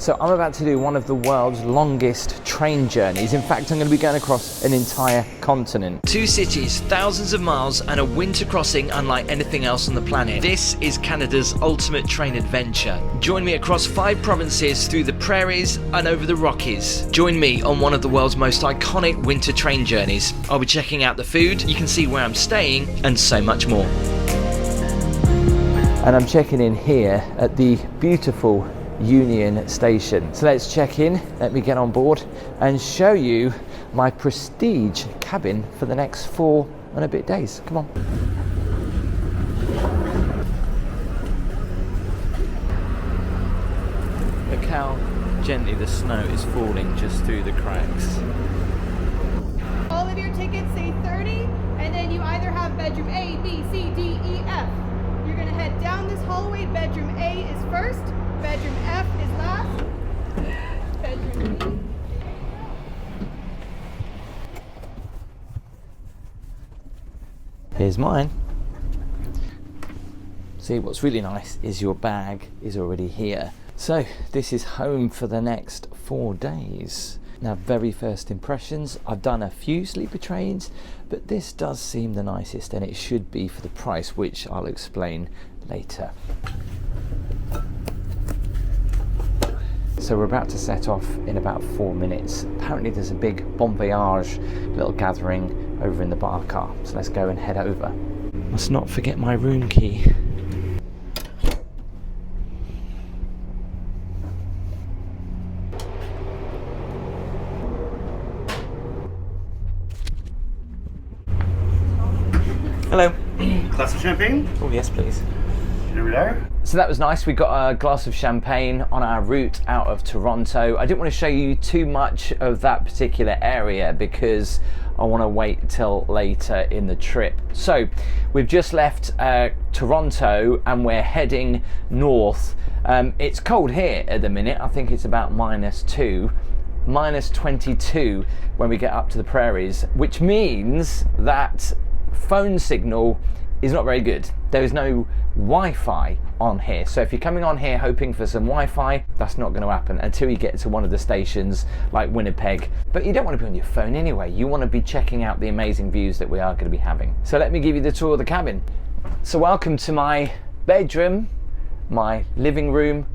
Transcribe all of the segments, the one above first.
So I'm about to do one of the world's longest train journeys. In fact, I'm going to be going across an entire continent. 2 cities, thousands of miles, and a winter crossing unlike anything else on the planet. This is Canada's ultimate train adventure. Join me across 5 provinces through the Prairies and over the Rockies. Join me on one of the world's most iconic winter train journeys. I'll be checking out the food, you can see where I'm staying, and so much more. And I'm checking in here at the beautiful Union Station. So let's check in, let me get on board and show you my prestige cabin for the next 4 and a bit days. Come on. Look how gently the snow is falling just through the cracks. All of your tickets say 30, and then you either have bedroom A, B, C, D, E, F. You're gonna head down this hallway. Bedroom A is first, bedroom F is last, bedroom B. Here's mine. See, what's really nice is your bag is already here. So this is home for the next 4 days. Now, very first impressions, I've done a few sleeper trains, but this does seem the nicest, and it should be for the price, which I'll explain later. So we're about to set off in about 4 minutes. Apparently there's a big bon voyage little gathering over in the bar car, so let's go and head over. Must not forget my room key. Hello. Glass of champagne? Oh yes, please. Here we go. So that was nice. We got a glass of champagne on our route out of Toronto. I didn't want to show you too much of that particular area because I want to wait till later in the trip. So we've just left Toronto and we're heading north. It's cold here at the minute. I think it's about -2, -22 when we get up to the Prairies, which means that phone signal is not very good. There is no Wi-Fi on here, so if you're coming on here hoping for some Wi-Fi, that's not going to happen until you get to one of the stations like Winnipeg. But you don't want to be on your phone anyway. You want to be checking out the amazing views that we are going to be having. So let me give you the tour of the cabin. So welcome to my bedroom, my living room,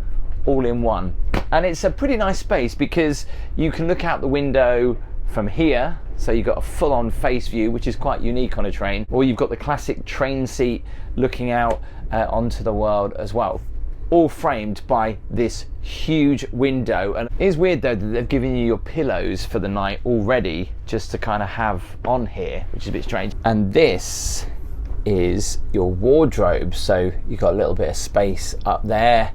all in one. And it's a pretty nice space because you can look out the window from here, so you've got a full-on face view, which is quite unique on a train, or you've got the classic train seat looking out onto the world as well, all framed by this huge window. And it is weird though that they've given you your pillows for the night already just to kind of have on here, which is a bit strange. And this is your wardrobe, so you've got a little bit of space up there,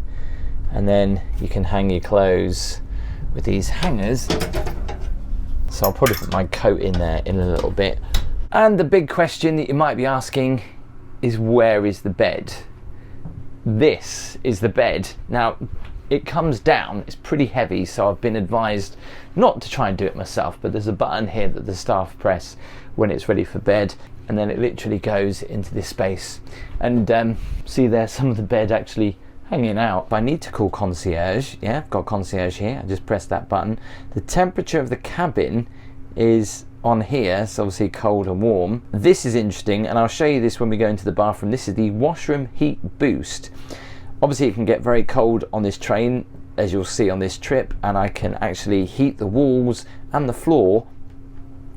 and then you can hang your clothes with these hangers. So I'll probably put my coat in there in a little bit. And the big question that you might be asking is, where is the bed? This is the bed. Now, it comes down, it's pretty heavy, so I've been advised not to try and do it myself, but there's a button here that the staff press when it's ready for bed, and then it literally goes into this space. And see there, some of the bed actually hanging out. If I need to call concierge, yeah, I've got concierge here, I just press that button. The temperature of the cabin is on here, it's obviously cold and warm. This is interesting, and I'll show you this when we go into the bathroom. This is the washroom heat boost. Obviously it can get very cold on this train, as you'll see on this trip, and I can actually heat the walls and the floor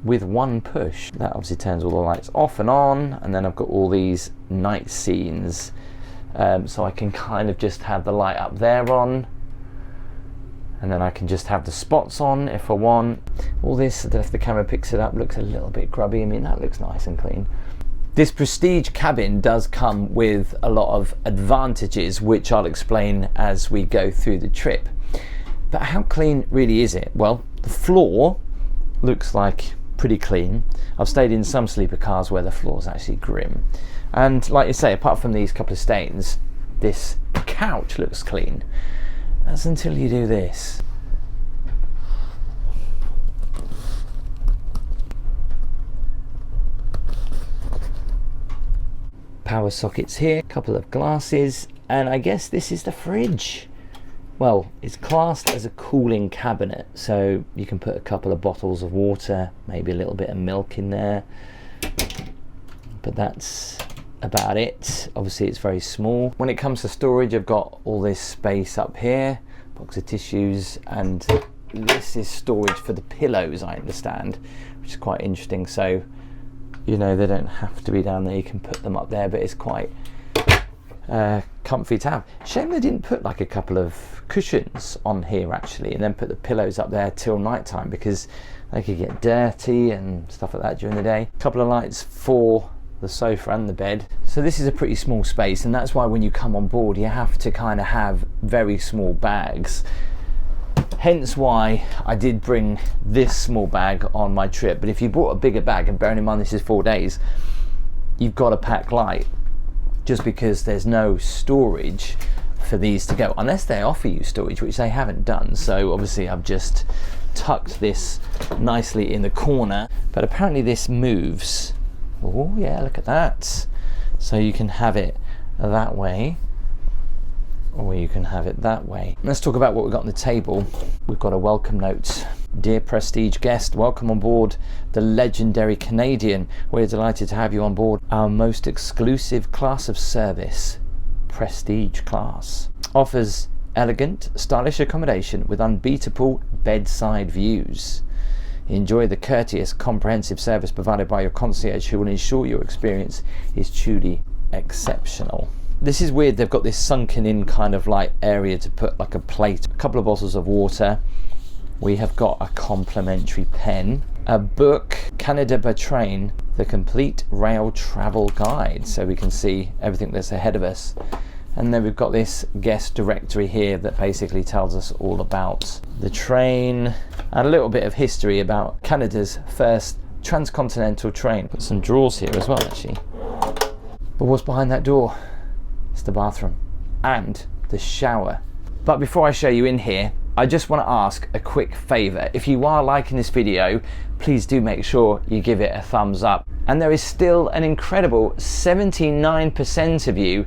with one push. That obviously turns all the lights off and on, and then I've got all these night scenes. So I can kind of just have the light up there on, and then I can just have the spots on if I want. All this, if the camera picks it up, looks a little bit grubby. I mean, that looks nice and clean. This prestige cabin does come with a lot of advantages, which I'll explain as we go through the trip. But how clean really is it? Well, the floor looks like pretty clean. I've stayed in some sleeper cars where the floor's actually grim. And like you say, apart from these couple of stains, this couch looks clean. That's until you do this. Power sockets here, couple of glasses, and I guess this is the fridge. well, it's classed as a cooling cabinet, so you can put a couple of bottles of water, maybe a little bit of milk in there, but that's about it. Obviously it's very small. When it comes to storage, I've got all this space up here, box of tissues, and this is storage for the pillows, I understand, which is quite interesting. So, you know, they don't have to be down there, you can put them up there, but it's quite comfy to have. Shame they didn't put like a couple of cushions on here actually, and then put the pillows up there till night time, because they could get dirty and stuff like that during the day. A couple of lights for the sofa and the bed. So this is a pretty small space, and that's why when you come on board you have to kind of have very small bags. Hence why I did bring this small bag on my trip. But if you brought a bigger bag, and bearing in mind this is 4 days, you've got to pack light, just because there's no storage for these to go, unless they offer you storage, which they haven't done. So obviously I've just tucked this nicely in the corner, but apparently this moves. Oh yeah, look at that. So you can have it that way, or you can have it that way. Let's talk about what we've got on the table. We've got a welcome note. Dear Prestige guest, welcome on board the legendary Canadian. We're delighted to have you on board our most exclusive class of service, Prestige class. Offers elegant, stylish accommodation with unbeatable bedside views. Enjoy the courteous, comprehensive service provided by your concierge, who will ensure your experience is truly exceptional. This is weird, they've got this sunken in kind of like area to put like a plate, a couple of bottles of water. We have got a complimentary pen, a book, Canada by Train, the complete rail travel guide, so we can see everything that's ahead of us. And then we've got this guest directory here that basically tells us all about the train and a little bit of history about Canada's first transcontinental train. Put some drawers here as well actually. But what's behind that door? It's the bathroom and the shower. But before I show you in here, I just want to ask a quick favour. If you are liking this video, please do make sure you give it a thumbs up. And there is still an incredible 79% of you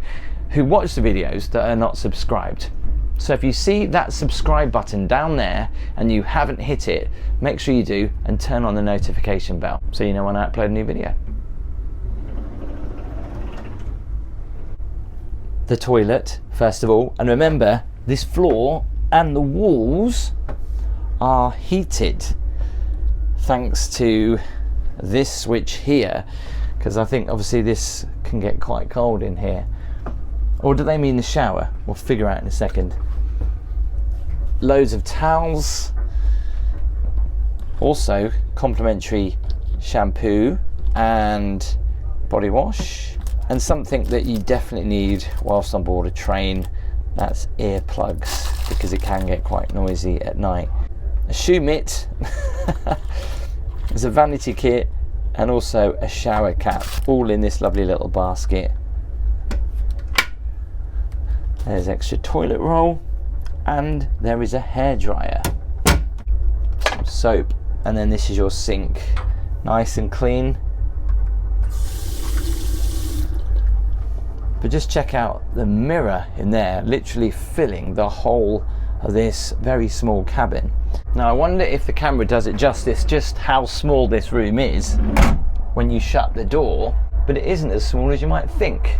who watch the videos that are not subscribed. So if you see that subscribe button down there and you haven't hit it, make sure you do, and turn on the notification bell so you know when I upload a new video. The toilet, first of all, and remember, this floor and the walls are heated thanks to this switch here, because I think obviously this can get quite cold in here. Or do they mean the shower? We'll figure out in a second. Loads of towels, also complimentary shampoo and body wash, and something that you definitely need whilst on board a train, that's earplugs, because it can get quite noisy at night. A shoe mitt, there's a vanity kit, and also a shower cap, all in this lovely little basket. There's extra toilet roll, and there is a hairdryer, some soap, and then this is your sink, nice and clean. But just check out the mirror in there, literally filling the whole of this very small cabin. Now I wonder if the camera does it justice, just how small this room is when you shut the door, but it isn't as small as you might think.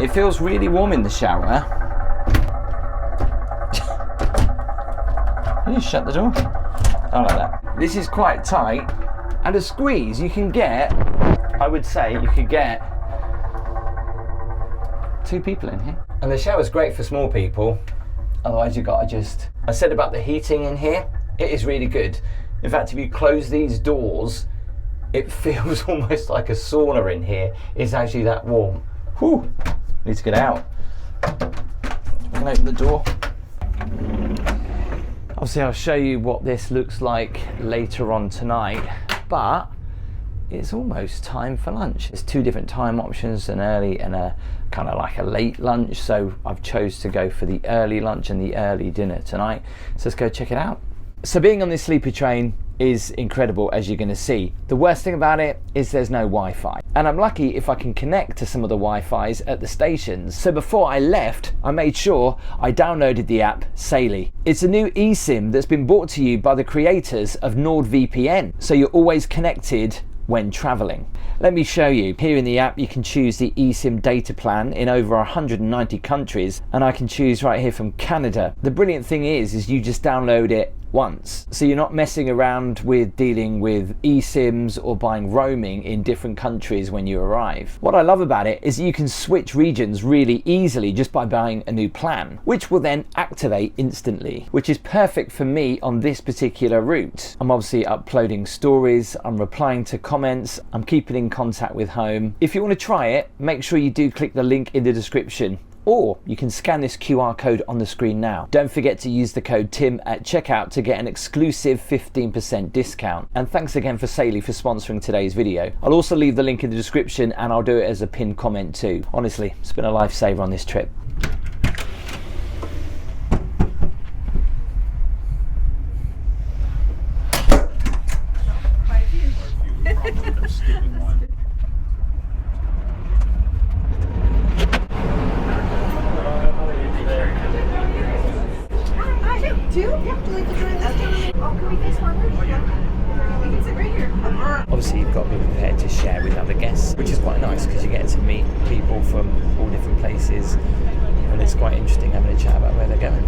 It feels really warm in the shower. Can you shut the door? Oh, like that. This is quite tight, and a squeeze you can get, I would say you could get 2 people in here. And the shower's great for small people, otherwise you've got to just... I said about the heating in here, it is really good. In fact, if you close these doors, it feels almost like a sauna in here. It's actually that warm. Whew, need to get out. We can open the door. Obviously I'll show you what this looks like later on tonight, but it's almost time for lunch. There's 2 different time options, an early and a kind of like a late lunch, so I've chose to go for the early lunch and the early dinner tonight. So let's go check it out. So being on this sleeper train, is incredible, as you're going to see. The worst thing about it is there's no Wi-Fi, and I'm lucky if I can connect to some of the Wi-Fi's at the stations. So before I left, I made sure I downloaded the app Saily. It's a new eSIM that's been brought to you by the creators of NordVPN, so you're always connected when traveling. Let me show you. Here in the app you can choose the eSIM data plan in over 190 countries, and I can choose right here from Canada. The brilliant thing is you just download it once, so you're not messing around with dealing with eSIMs or buying roaming in different countries when you arrive. What I love about it is you can switch regions really easily just by buying a new plan, which will then activate instantly, which is perfect for me on this particular route. I'm obviously uploading stories, I'm replying to comments, I'm keeping in contact with home. If you want to try it, make sure you do click the link in the description, or you can scan this QR code on the screen now. Don't forget to use the code TIM at checkout to get an exclusive 15% discount. And thanks again for Saily for sponsoring today's video. I'll also leave the link in the description, and I'll do it as a pinned comment too. Honestly, it's been a lifesaver on this trip. Obviously you've got to be prepared to share with other guests, which is quite nice because you get to meet people from all different places, and it's quite interesting having a chat about where they're going.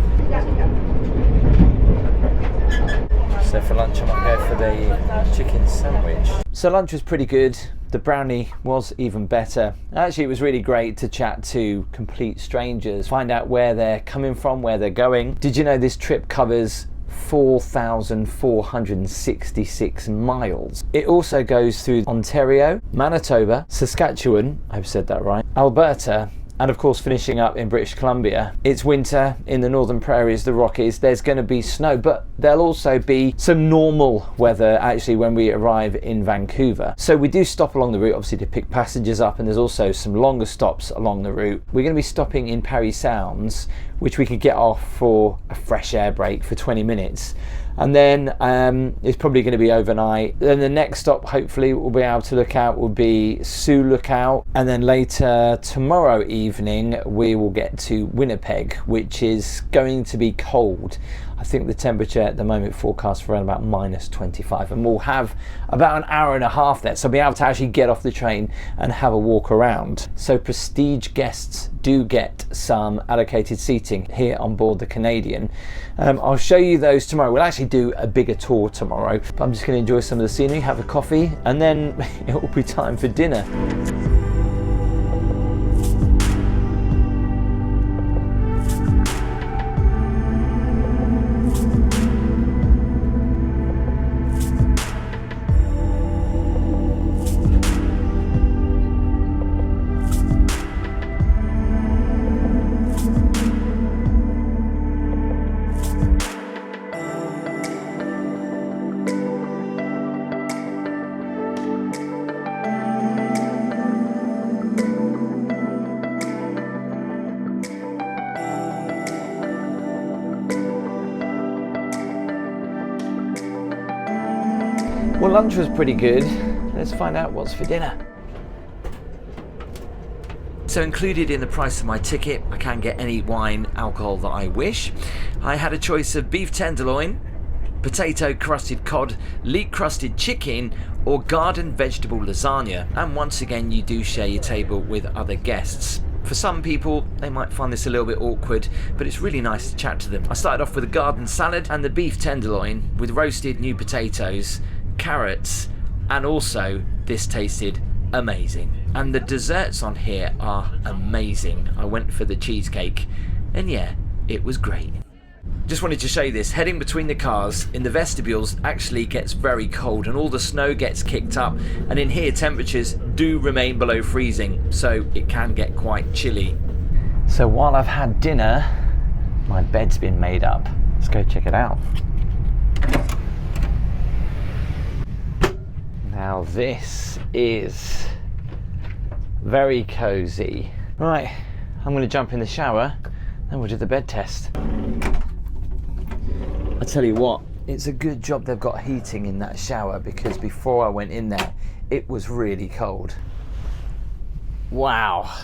So for lunch I might go for the chicken sandwich. So lunch was pretty good. The brownie was even better. Actually, it was really great to chat to complete strangers, find out where they're coming from, where they're going. Did you know this trip covers 4,466 miles? It also goes through Ontario, Manitoba, Saskatchewan, I've said that right, Alberta, and of course finishing up in British Columbia. It's winter in the northern prairies, the Rockies. There's going to be snow, but there'll also be some normal weather actually when we arrive in Vancouver. So we do stop along the route obviously to pick passengers up, and there's also some longer stops along the route. We're going to be stopping in Prairies Sounds, which we could get off for a fresh air break for 20 minutes. And then it's probably going to be overnight. Then the next stop hopefully we'll be able to look out will be Sioux Lookout, and then later tomorrow evening we will get to Winnipeg, which is going to be cold. I think the temperature at the moment forecast for around about -25, and we'll have about an hour and a half there, so I'll be able to actually get off the train and have a walk around. So prestige guests do get some allocated seating here on board the Canadian. I'll show you those tomorrow. We'll actually do a bigger tour tomorrow, but I'm just going to enjoy some of the scenery, have a coffee, and then it will be time for dinner. Well, lunch was pretty good. Let's find out what's for dinner. So included in the price of my ticket, I can get any wine, alcohol that I wish. I had a choice of beef tenderloin, potato crusted cod, leek crusted chicken, or garden vegetable lasagna. And once again, you do share your table with other guests. For some people, they might find this a little bit awkward, but it's really nice to chat to them. I started off with a garden salad and the beef tenderloin with roasted new potatoes, carrots, and also this tasted amazing. And the desserts on here are amazing. I went for the cheesecake, and yeah, it was great. Just wanted to show you this. Heading between the cars in the vestibules actually gets very cold, and all the snow gets kicked up, and in here temperatures do remain below freezing, so it can get quite chilly. So while I've had dinner, my bed's been made up. Let's go check it out. Now this is very cozy. Right, I'm going to jump in the shower and we'll do the bed test. I tell you what, It's a good job they've got heating in that shower, because before I went in there, it was really cold. Wow,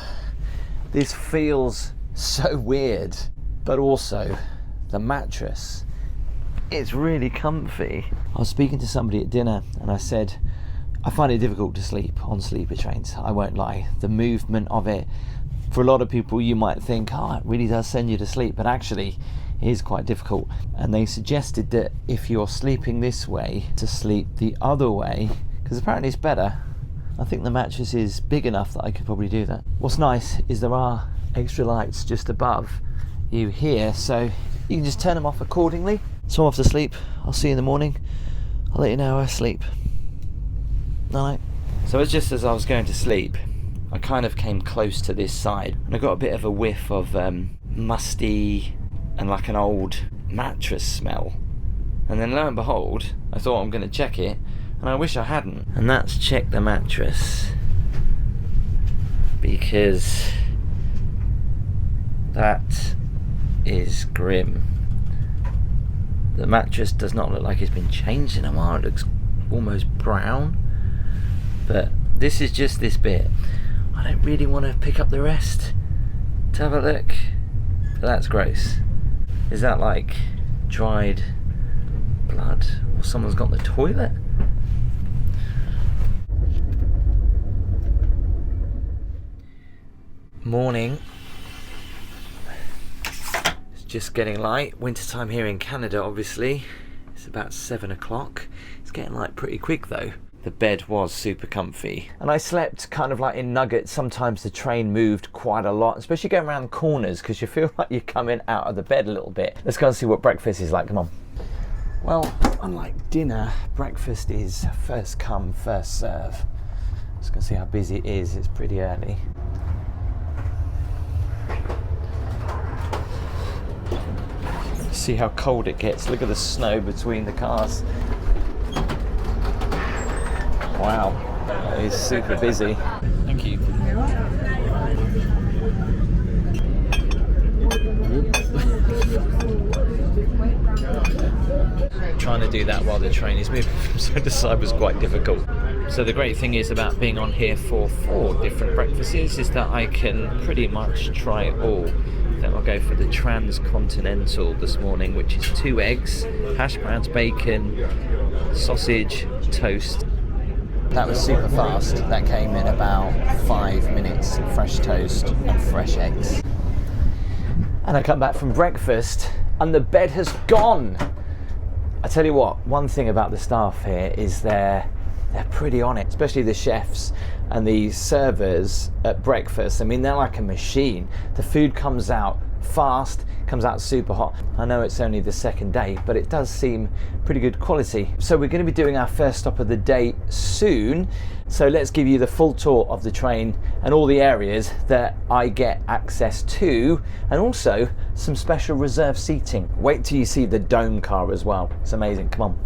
this feels so weird, but also the mattress, it's really comfy. I was speaking to somebody at dinner and I said, I find it difficult to sleep on sleeper trains. I won't lie. The movement of it, for a lot of people you might think, oh, it really does send you to sleep, but actually it is quite difficult. And they suggested that if you're sleeping this way, to sleep the other way, because apparently it's better. I think the mattress is big enough that I could probably do that. What's nice is there are extra lights just above you here, so you can just turn them off accordingly. So I'm off to sleep. I'll see you in the morning. I'll let you know how I sleep. Night. So it's just as I was going to sleep, I kind of came close to this side and I got a bit of a whiff of musty and like an old mattress smell. And then lo and behold, I thought I'm going to check it, and I wish I hadn't. And that's check the mattress, because that is grim. The mattress does not look like it's been changed in a while. It looks almost brown. But this is just this bit. I don't really want to pick up the rest to have a look. But that's gross. Is that like dried blood? Or someone's got in the toilet? Morning. It's just getting light. Wintertime here in Canada, obviously. It's about 7 o'clock. It's getting light pretty quick though. The bed was super comfy. And I slept kind of like in nuggets. Sometimes the train moved quite a lot, especially going around corners, because you feel like you're coming out of the bed a little bit. Let's go and see what breakfast is like, come on. Well, unlike dinner, breakfast is first come, first serve. Just gonna see how busy it is. It's pretty early. See how cold it gets. Look at the snow between the cars. Wow, it's super busy. Thank you. Trying to do that while the train is moving from side to side was quite difficult. So the great thing is about being on here for 4 different breakfasts is that I can pretty much try it all. Then I'll go for the transcontinental this morning, which is 2 eggs, hash browns, bacon, sausage, toast. That was super fast. That came in about 5 minutes. Fresh toast and fresh eggs. And I come back from breakfast and the bed has gone. I tell you what, one thing about the staff here is they're pretty on it, especially the chefs and the servers at breakfast. I mean, they're like a machine. The food comes out fast, comes out super hot. I know it's only the second day, but it does seem pretty good quality. So we're going to be doing our first stop of the day soon. So let's give you the full tour of the train and all the areas that I get access to, and also some special reserve seating. Wait till you see the dome car as well. It's amazing. Come on.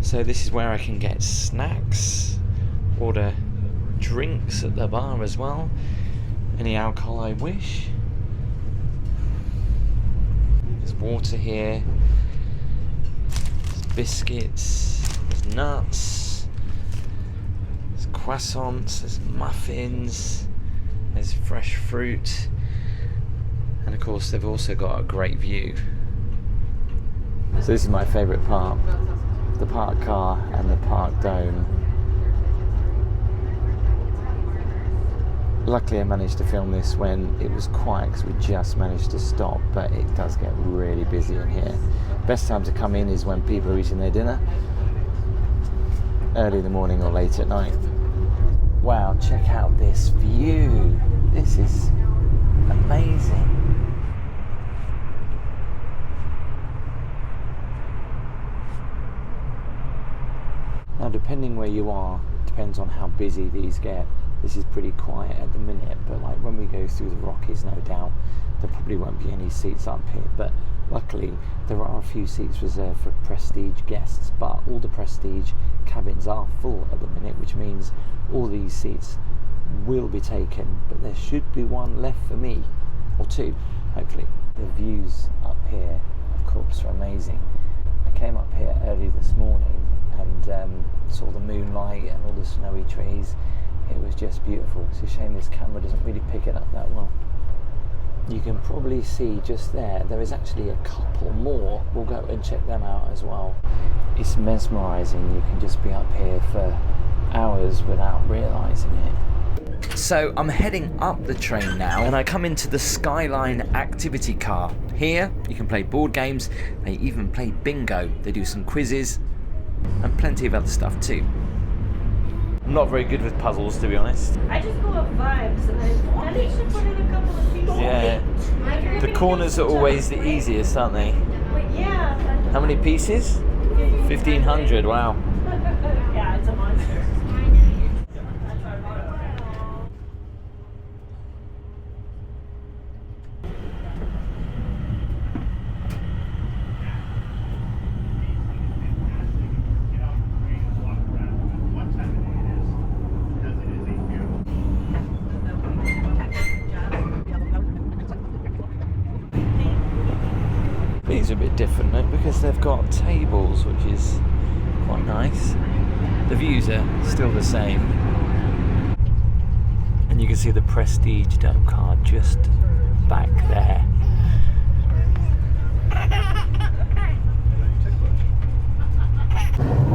So this is where I can get snacks, order drinks at the bar as well, any alcohol I wish. There's water here, there's biscuits, there's nuts, there's croissants, there's muffins, there's fresh fruit, and of course they've also got a great view. So this is my favourite part. The parked car and the parked dome. Luckily I managed to film this when it was quiet, because we just managed to stop, but it does get really busy in here. Best time to come in is when people are eating their dinner, early in the morning or late at night. Wow, check out this view. This is amazing. Now, depending where you are, depends on how busy these get. This is pretty quiet at the minute, but like when we go through the Rockies, no doubt there probably won't be any seats up here. But Luckily, there are a few seats reserved for prestige guests, but all the prestige cabins are full at the minute, which means all these seats will be taken, but there should be one left for me, or two, hopefully. The views up here, of course, are amazing. I came up here early this morning and saw the moonlight and all the snowy trees. It was just beautiful. It's a shame this camera doesn't really pick it up that well. You can probably see just there is actually a couple more. We'll go and check them out as well. It's mesmerising. You can just be up here for hours without realising it. So I'm heading up the train now, and I come into the Skyline activity car. Here you can play board games, they even play bingo, they do some quizzes and plenty of other stuff too. I'm not very good with puzzles, to be honest. I just go off vibes, and I need to put in a couple of pieces. Yeah, the corners are always the easiest, aren't they? But yeah. How many pieces? 1,500, wow. Yeah, it's a monster. These are a bit different though, because they've got tables, which is quite nice. The views are still the same. And you can see the Prestige dome card just back there.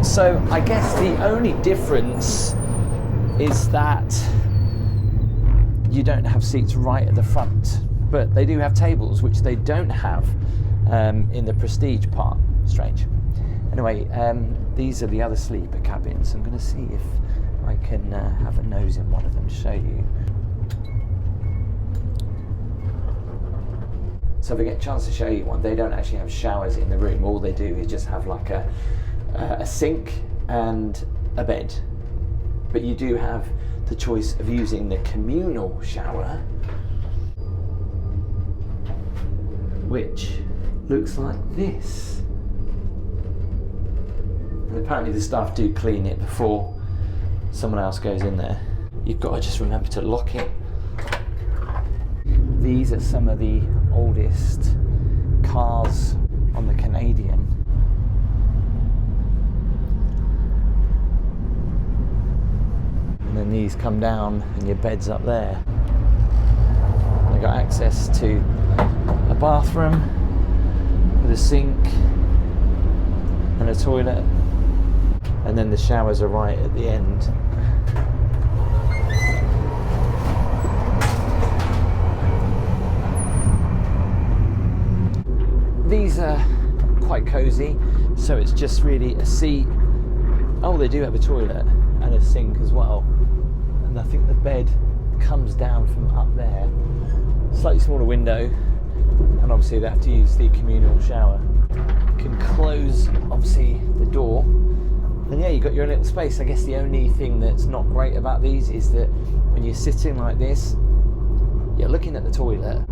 So I guess the only difference is that you don't have seats right at the front, but they do have tables, which they don't have in the Prestige part. Strange. Anyway, these are the other sleeper cabins. I'm going to see if I can have a nose in one of them to show you. So if I get a chance to show you one, they don't actually have showers in the room. All they do is just have like a sink and a bed. But you do have the choice of using the communal shower, which looks like this. And apparently the staff do clean it before someone else goes in there. You've got to just remember to lock it. These are some of the oldest cars on the Canadian. And then these come down and your bed's up there. They've got access to a bathroom with a sink and a toilet, and then the showers are right at the end. These are quite cozy, so it's just really a seat. Oh, they do have a toilet and a sink as well, and I think the bed comes down from up there. Slightly smaller window, and obviously they have to use the communal shower. You can close obviously the door, and yeah, you've got your own little space. I guess the only thing that's not great about these is that when you're sitting like this, you're looking at the toilet.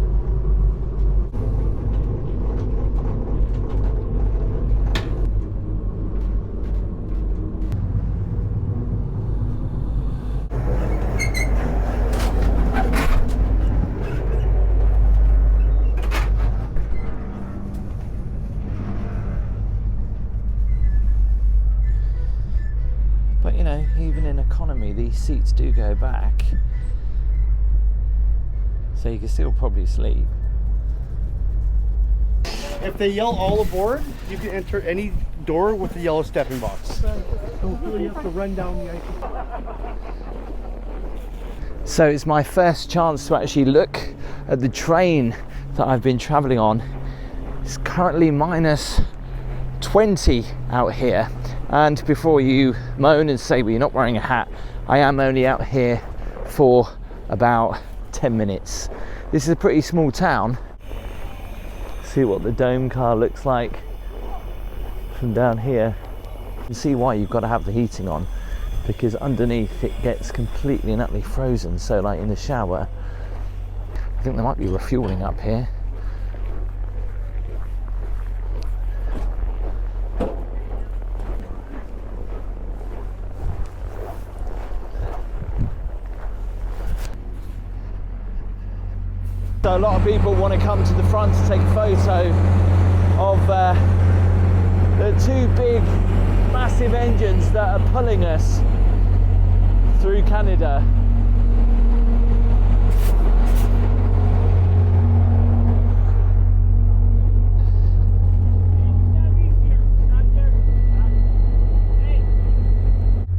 But you know, even in economy, these seats do go back, so you can still probably sleep. If they yell all aboard, you can enter any door with the yellow stepping box. Don't really have to run down the ice. So it's my first chance to actually look at the train that I've been travelling on. It's currently minus 20 out here, and before you moan and say, well, you're not wearing a hat, I am only out here for about 10 minutes. This is a pretty small town. See what the dome car looks like from down here. You can see why you've got to have the heating on, because underneath it gets completely and utterly frozen. So like in the shower, I think there might be refueling up here. So a lot of people want to come to the front to take a photo of the two big massive engines that are pulling us through Canada.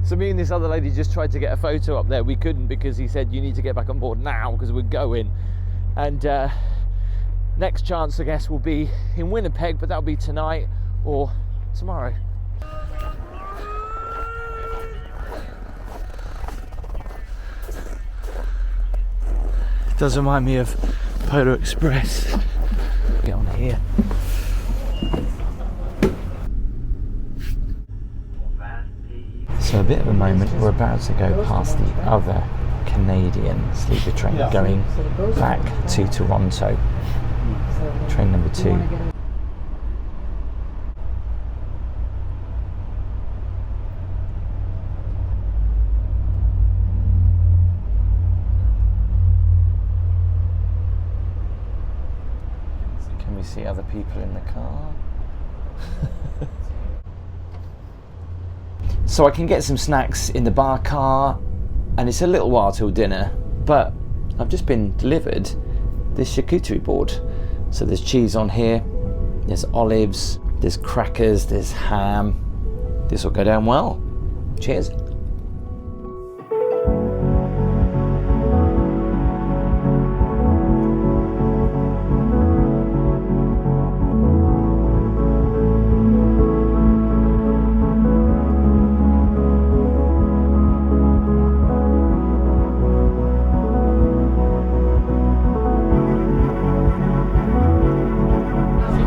So me and this other lady just tried to get a photo up there. We couldn't because he said you need to get back on board now because we're going. And next chance I guess will be in Winnipeg, but that'll be tonight or tomorrow. It does remind me of Polar Express. Get on here. So a bit of a moment, we're about to go past the other Canadian sleeper train going back to Toronto, train number 2. Can we see other people in the car? So I can get some snacks in the bar car, and it's a little while till dinner, but I've just been delivered this charcuterie board. So there's cheese on here, there's olives, there's crackers, there's ham. This will go down well. Cheers.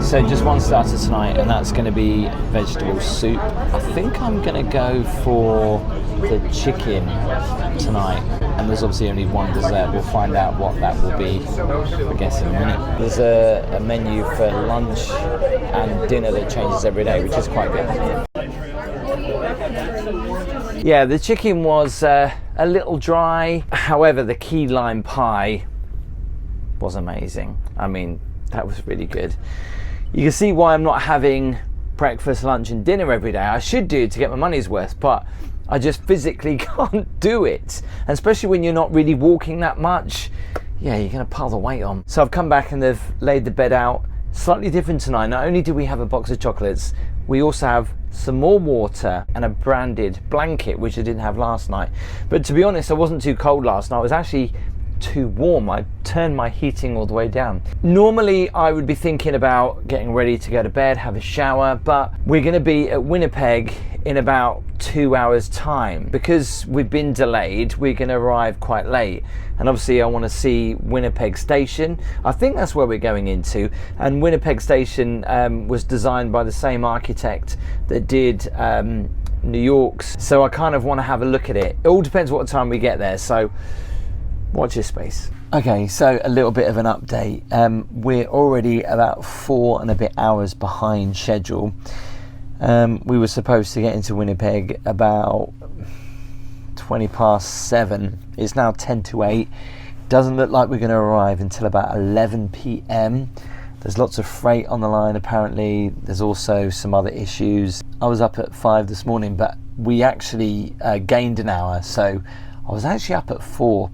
So just one starter tonight, and that's going to be vegetable soup. I think I'm going to go for the chicken tonight, and there's obviously only one dessert. We'll find out what that will be, I guess, in a minute. There's a menu for lunch and dinner that changes every day, which is quite good. Yeah, the chicken was a little dry. However, the key lime pie was amazing. I mean, that was really good. You can see why I'm not having breakfast, lunch and dinner every day. I should do to get my money's worth, but I just physically can't do it. And especially when you're not really walking that much, yeah, you're gonna pile the weight on. So I've come back and they've laid the bed out. Slightly different tonight. Not only do we have a box of chocolates, we also have some more water and a branded blanket, which I didn't have last night. But to be honest, I wasn't too cold last night. I was actually too warm. I turned my heating all the way down. Normally I would be thinking about getting ready to go to bed, have a shower, but we're going to be at Winnipeg in about 2 hours time. Because we've been delayed, we're going to arrive quite late, and obviously I want to see Winnipeg Station. I think that's where we're going into, and Winnipeg Station was designed by the same architect that did New York's, so I kind of want to have a look at it. It all depends what time we get there, so watch your space. Okay, so a little bit of an update. We're already about 4 and a bit hours behind schedule. We were supposed to get into Winnipeg about 20 past 7. It's now 10 to 8. Doesn't look like we're going to arrive until about 11 p.m. There's lots of freight on the line apparently. There's also some other issues. I was up at 5 this morning, but we actually gained an hour, so I was actually up at 4.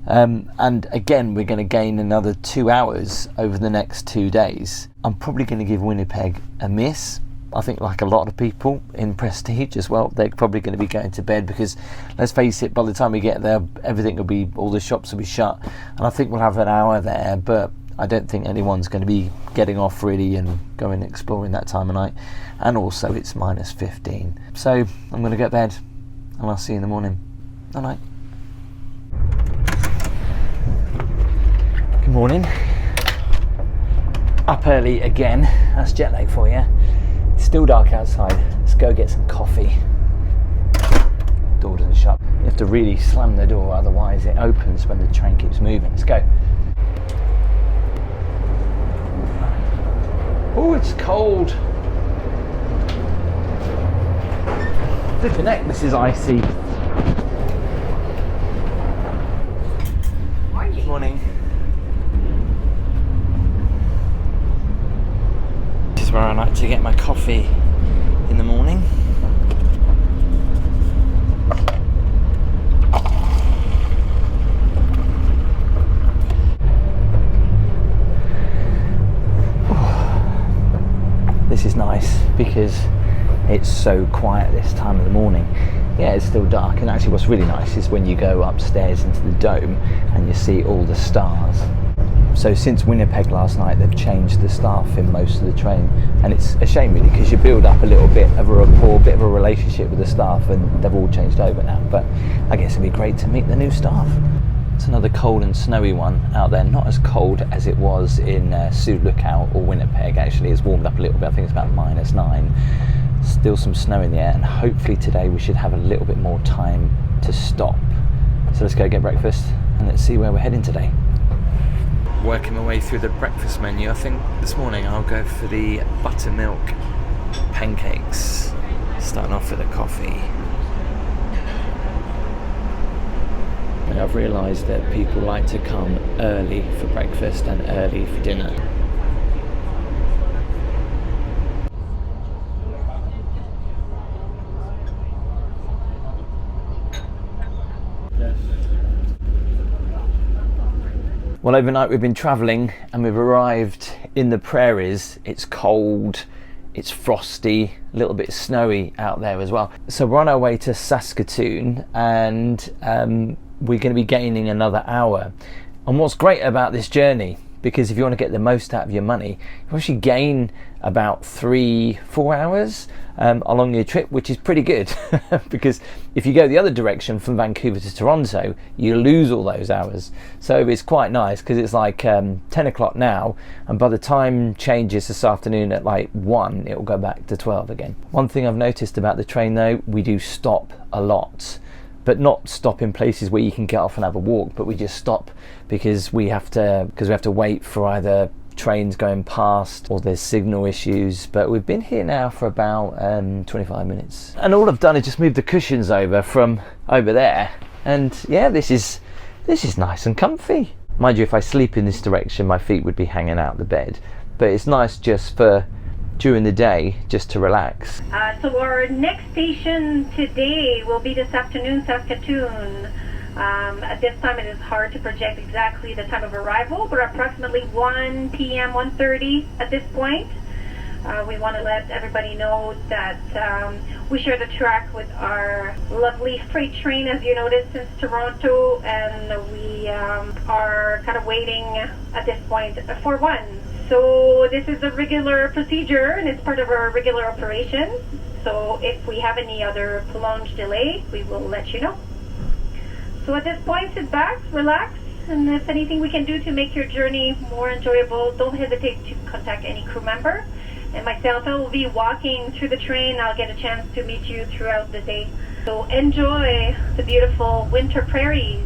And again, we're going to gain another 2 hours over the next 2 days. I'm probably going to give Winnipeg a miss. I think like a lot of people in Prestige as well, they're probably going to be going to bed because, let's face it, by the time we get there, everything will be, all the shops will be shut. And I think we'll have an hour there, but I don't think anyone's going to be getting off really and going exploring that time of night. And also it's minus 15. So I'm going to go to bed and I'll see you in the morning. All right. Good morning. Up early again. That's jet lag for you. It's still dark outside. Let's go get some coffee. Door doesn't shut. You have to really slam the door, otherwise it opens when the train keeps moving. Let's go. Oh, it's cold. Flipping heck, this is icy. Morning. Morning. to get my coffee in the morning. This is nice because it's so quiet this time of the morning. Yeah, it's still dark, and actually what's really nice is when you go upstairs into the dome and you see all the stars. So since Winnipeg last night, they've changed the staff in most of the train, and it's a shame really, because you build up a little bit of a rapport, bit of a relationship with the staff, and they've all changed over now. But I guess it'd be great to meet the new staff. It's another cold and snowy one out there, not as cold as it was in Sioux Lookout or Winnipeg. Actually, it's warmed up a little bit. I think it's about -9. Still some snow in the air, and hopefully today we should have a little bit more time to stop. So let's go get breakfast and let's see where we're heading today. Working my way through the breakfast menu, I think this morning I'll go for the buttermilk pancakes, starting off with a coffee. And I've realised that people like to come early for breakfast and early for dinner. Well, overnight we've been travelling and we've arrived in the Prairies. It's cold, it's frosty, a little bit snowy out there as well. So we're on our way to Saskatoon, and we're going to be gaining another hour. And what's great about this journey, because if you want to get the most out of your money, you actually gain about 3-4 hours along your trip, which is pretty good. Because if you go the other direction from Vancouver to Toronto, you lose all those hours. So it's quite nice, because it's like 10 o'clock now, and by the time changes this afternoon at like 1, it will go back to 12 again. One thing I've noticed about the train though, we do stop a lot. But not stop in places where you can get off and have a walk, but we just stop because we have to wait for either trains going past or there's signal issues. But we've been here now for about 25 minutes, and all I've done is just move the cushions over from over there, and yeah, this is nice and comfy. Mind you, if I sleep in this direction, my feet would be hanging out the bed, but it's nice just for during the day, just to relax. So our next station today will be this afternoon, Saskatoon. At this time it is hard to project exactly the time of arrival, but approximately 1 p.m., 1:30 at this point. We want to let everybody know that we share the track with our lovely freight train, as you noticed, since Toronto, and we are kind of waiting at this point for one. So this is a regular procedure, and it's part of our regular operation. So if we have any other prolonged delay, we will let you know. So at this point, sit back, relax, and if anything we can do to make your journey more enjoyable, don't hesitate to contact any crew member. And myself, I will be walking through the train. I'll get a chance to meet you throughout the day. So enjoy the beautiful winter prairies.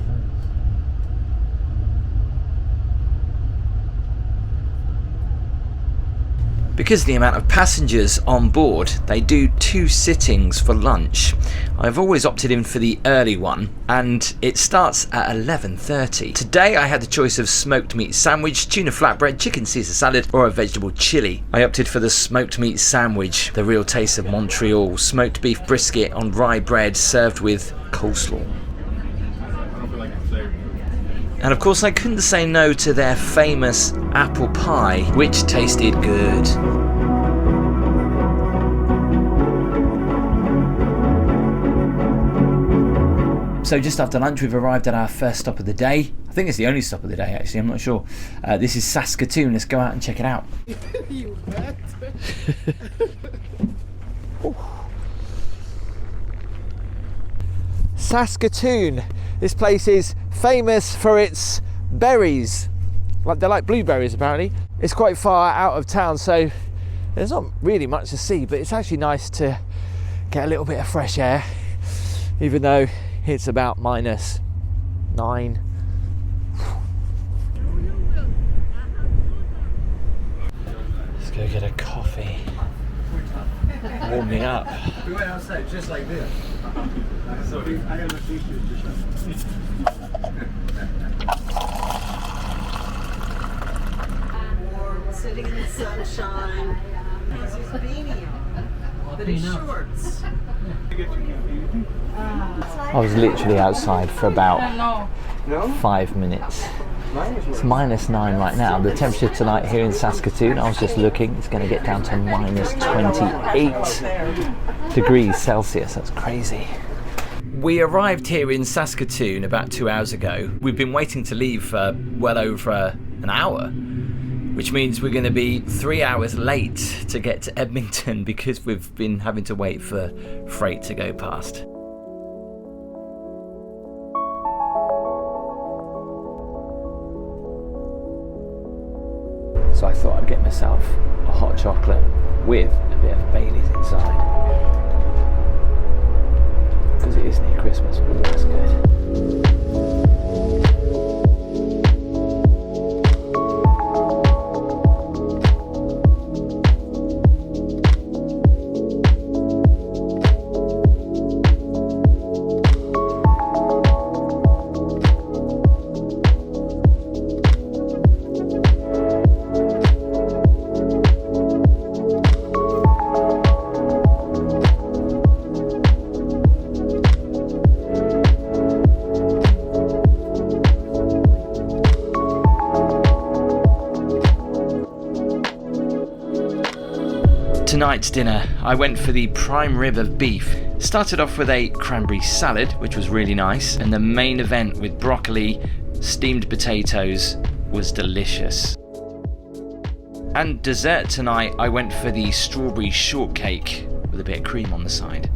Because of the amount of passengers on board, they do 2 sittings for lunch. I've always opted in for the early one, and it starts at 11:30. Today I had the choice of smoked meat sandwich, tuna flatbread, chicken Caesar salad, or a vegetable chili. I opted for the smoked meat sandwich, the real taste of Montreal. Smoked beef brisket on rye bread served with coleslaw. And of course I couldn't say no to their famous apple pie, which tasted good. So just after lunch we've arrived at our first stop of the day. I think it's the only stop of the day actually, I'm not sure. This is Saskatoon, let's go out and check it out. You bet. Saskatoon. This place is famous for its berries. They're like blueberries apparently. It's quite far out of town, so there's not really much to see, but it's actually nice to get a little bit of fresh air, even though it's about -9. Let's go get a coffee. Warm me up. We went outside just like this. So I got a t-shirt just like Warm, sitting in the sunshine, I was literally outside for about 5 minutes. It's -9 right now. The temperature tonight here in Saskatoon, I was just looking, it's going to get down to -28 degrees Celsius. That's crazy. We arrived here in Saskatoon about 2 hours ago. We've been waiting to leave for well over an hour, which means we're going to be 3 hours late to get to Edmonton because we've been having to wait for freight to go past. So I thought I'd get myself a hot chocolate with a bit of Baileys inside. Because it is near Christmas. Ooh, that's good. Tonight's dinner, I went for the prime rib of beef. Started off with a cranberry salad, which was really nice, and the main event with broccoli, steamed potatoes was delicious. And dessert tonight, I went for the strawberry shortcake with a bit of cream on the side.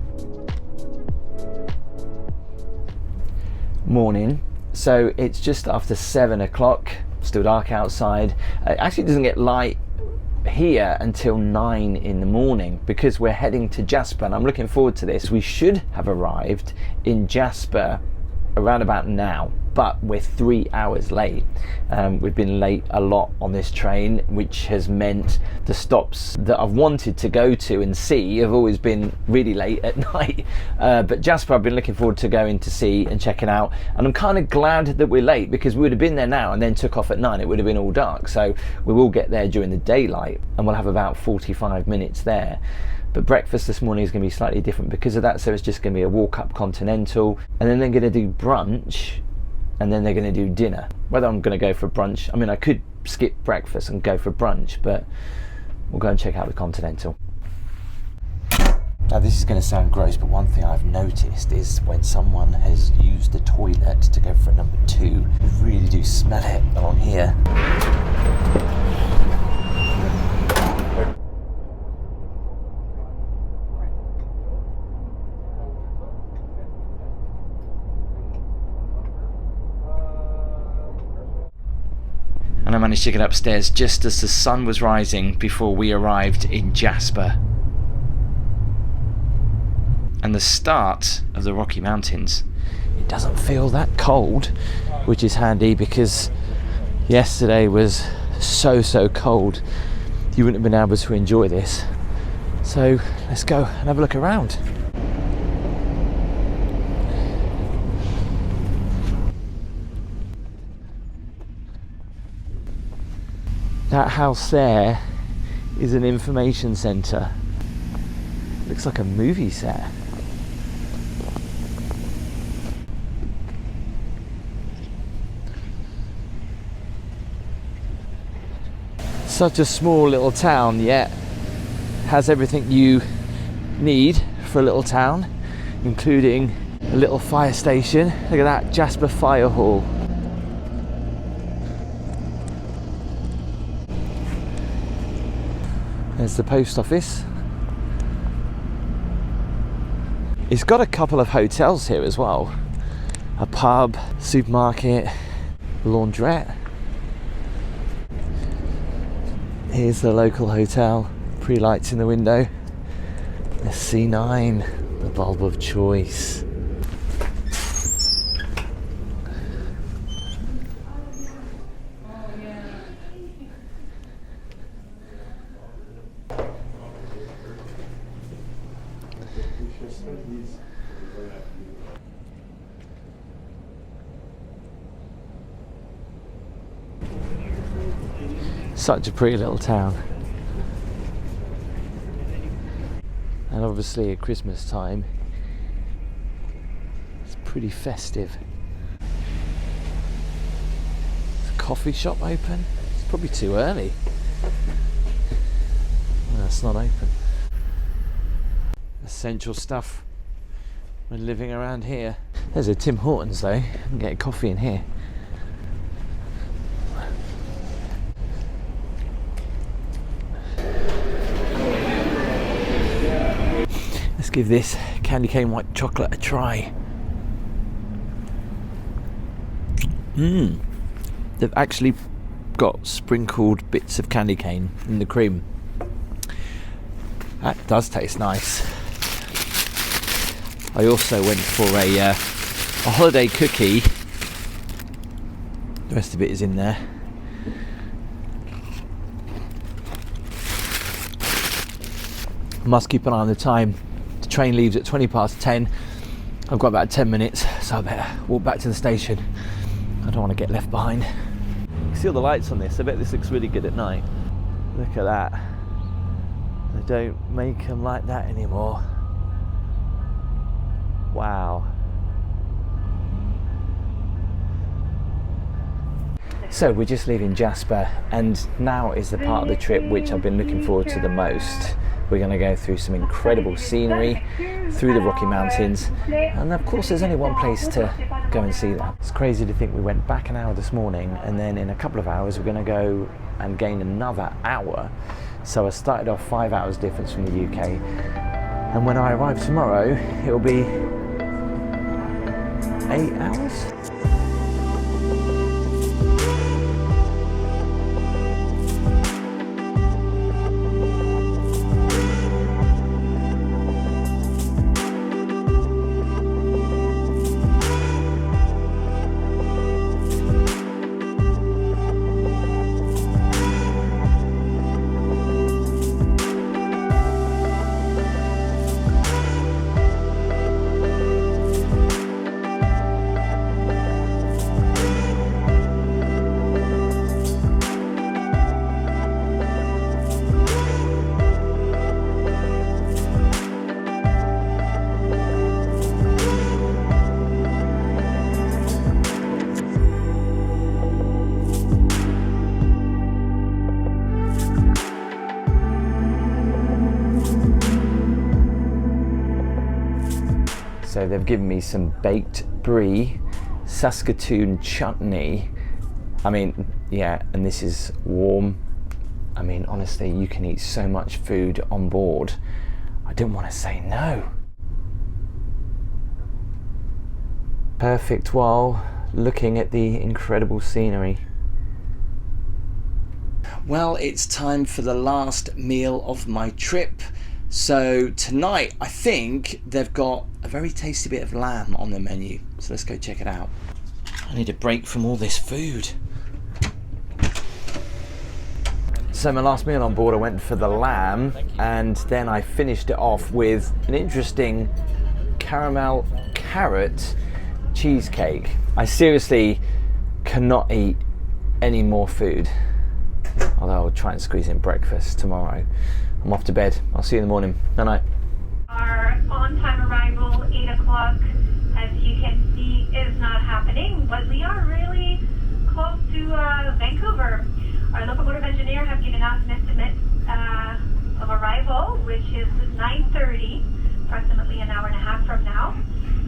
Morning. So it's just after 7 o'clock, still dark outside. It actually doesn't get light here until 9 in the morning because we're heading to Jasper, and I'm looking forward to this. We should have arrived in Jasper around about now, but we're 3 hours late. We've been late a lot on this train, which has meant the stops that I've wanted to go to and see have always been really late at night. But Jasper I've been looking forward to going to see and checking out, and I'm kind of glad that we're late because we would have been there now and then took off at 9. It would have been all dark, so we will get there during the daylight and we'll have about 45 minutes there. But breakfast this morning is going to be slightly different because of that, so it's just going to be a walk-up continental, and then they're going to do brunch, and then they're going to do dinner. Whether I'm going to go for brunch, I mean I could skip breakfast and go for brunch, but we'll go and check out the continental. Now this is going to sound gross, but one thing I've noticed is when someone has used the toilet to go for number 2, you really do smell it along here. And I managed to get upstairs just as the sun was rising before we arrived in Jasper. And the start of the Rocky Mountains. It doesn't feel that cold, which is handy because yesterday was so cold you wouldn't have been able to enjoy this. So let's go and have a look around. That house there is an information centre. Looks like a movie set. Such a small little town, yet has everything you need for a little town, including a little fire station. Look at that, Jasper Fire Hall. There's the post office. It's got a couple of hotels here as well. A pub, supermarket, laundrette. Here's the local hotel, pretty lights in the window. The C9, the bulb of choice. Such a pretty little town. obviously at Christmas time it's pretty festive. Is the coffee shop open? It's probably too early. No, it's not open. Essential stuff when living around here. There's a Tim Hortons though. I can get a coffee in here. Let's give this candy cane white chocolate a try. They've actually got sprinkled bits of candy cane in the cream. That does taste nice. I also went for a holiday cookie. The rest of it is in there. Must keep an eye on the time. The train leaves at 10:20. I've got about 10 minutes, so I better walk back to the station. I don't want to get left behind. You see all the lights on this? I bet this looks really good at night. Look at that. They don't make them like that anymore. Wow. So we're just leaving Jasper, and now is the part of the trip which I've been looking forward to the most. We're going to go through some incredible scenery through the Rocky Mountains, and of course there's only one place to go and see that. It's crazy to think we went back an hour this morning, and then in a couple of hours we're going to go and gain another hour. So I started off 5 hours difference from the UK, and when I arrive tomorrow it'll be 8 hours. So they've given me some baked brie, Saskatoon chutney. I mean, yeah, and this is warm. I mean, honestly, you can eat so much food on board. I didn't want to say no. Perfect while looking at the incredible scenery. Well, it's time for the last meal of my trip. So tonight, I think they've got a very tasty bit of lamb on the menu. So let's go check it out. I need a break from all this food. So my last meal on board, I went for the lamb, and then I finished it off with an interesting caramel carrot cheesecake. I seriously cannot eat any more food, although I'll try and squeeze in breakfast tomorrow. I'm off to bed. I'll see you in the morning. Night night. Our on-time arrival, 8 o'clock, as you can see, is not happening, but we are really close to Vancouver. Our locomotive engineer has given us an estimate of arrival, which is 9:30, approximately an hour and a half from now.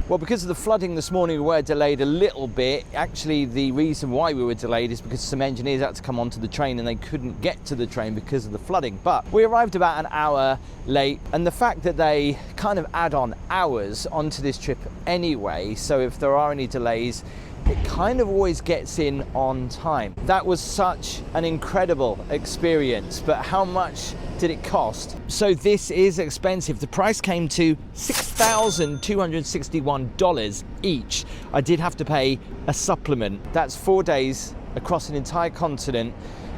Well, because of the flooding this morning, we were delayed a little bit. Actually, the reason why we were delayed is because some engineers had to come onto the train and they couldn't get to the train because of the flooding. But we arrived about an hour late, and the fact that they kind of add on hours onto this trip anyway, so if there are any delays, it kind of always gets in on time. That was such an incredible experience, but how much did it cost? So this is expensive. The price came to $6,261 each. I did have to pay a supplement. That's 4 days across an entire continent,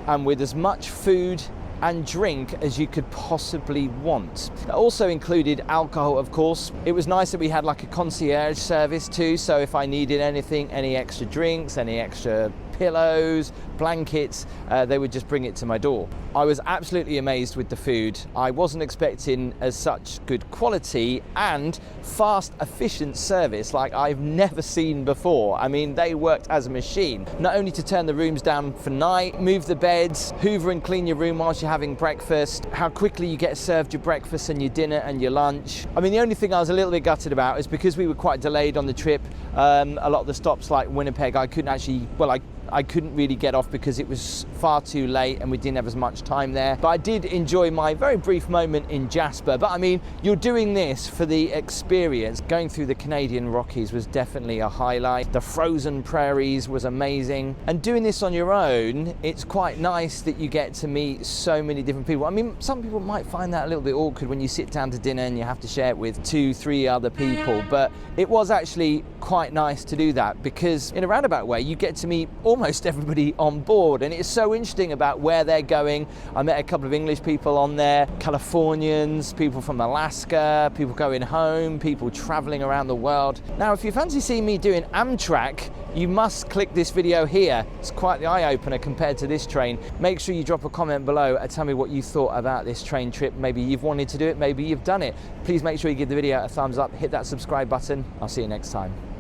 and with as much food and drink as you could possibly want. It also included alcohol, of course. It was nice that we had like a concierge service too, so if I needed anything, any extra drinks, any extra pillows, blankets, they would just bring it to my door. I was absolutely amazed with the food. I wasn't expecting as such good quality and fast, efficient service like I've never seen before. I mean, they worked as a machine. Not only to turn the rooms down for night, move the beds, hoover and clean your room whilst you're having breakfast, how quickly you get served your breakfast and your dinner and your lunch. I mean, the only thing I was a little bit gutted about is because we were quite delayed on the trip, a lot of the stops like Winnipeg, I couldn't actually, well, I couldn't really get off because it was far too late and we didn't have as much time there. But I did enjoy my very brief moment in Jasper. But I mean, you're doing this for the experience. Going through the Canadian Rockies was definitely a highlight. The frozen prairies was amazing. And doing this on your own, it's quite nice that you get to meet so many different people. I mean, some people might find that a little bit awkward when you sit down to dinner and you have to share it with 2-3 other people. But it was actually quite nice to do that because in a roundabout way, you get to meet almost everybody on board, and it's so interesting about where they're going. I met a couple of English people on there, Californians, people from Alaska, people going home, people traveling around the world. Now, if you fancy seeing me doing Amtrak, you must click this video here. It's quite the eye-opener compared to this train. Make sure you drop a comment below and tell me what you thought about this train trip. Maybe you've wanted to do it, maybe you've done it. Please make sure you give the video a thumbs up, hit that subscribe button. I'll see you next time.